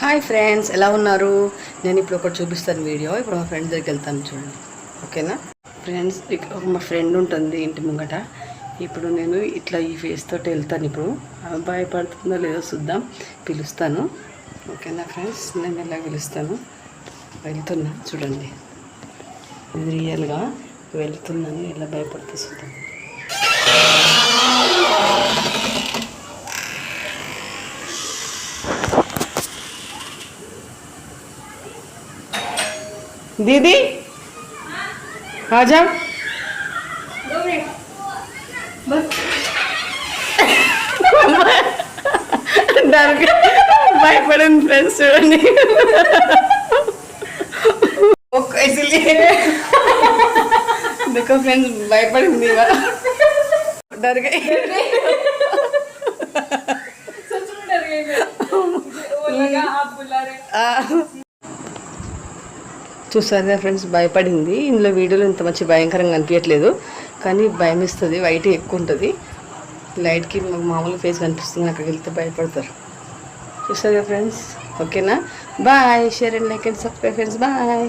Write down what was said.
Hi friends, ఎలా ఉన్నారు? నేను ఇప్పుడు ఒకటి చూపిస్తాను వీడియో. ఇప్పుడు మా ఫ్రెండ్ దగ్గరికి వెళ్తాను, చూడండి. ఓకేనా ఫ్రెండ్స్? ఇక్కడ మా ఫ్రెండ్ ఉంటుంది ఇంటి ముంగట. ఇప్పుడు నేను ఇట్లా ఈ ఫేస్ తోటి వెళ్తాను. ఇప్పుడు భయపడుతుందో లేదో చూద్దాం, పిలుస్తాను. ఓకేనా ఫ్రెండ్స్? నేను ఎలా పిలుస్తాను, వెళ్తున్నా చూడండి. ఇది రియల్గా వెళ్తున్నాను, ఎలా భయపడుతూ చూద్దాం. दीदी आ जाओ। डर गए, भयपड़न फ्रेंड्स చూడండి. इसलिए देखो फ्रेंड्स, भयपड़ी डर गई. सच में डर गई मैं. वो लगा आप बुला रहे. చూసారుగా ఫ్రెండ్స్, భయపడింది. ఇందులో వీడియోలో ఇంత మంచి భయంకరంగా అనిపించట్లేదు, కానీ భయం ఇస్తుంది. వైట్ ఎక్కువ ఉంటుంది, లైట్కి మామూలు ఫేస్ కనిపిస్తుంది. అక్కడికి వెళ్తే భయపడతారు. చూసారుగా ఫ్రెండ్స్? ఓకేనా? Bye. Share and like and subscribe friends. Bye.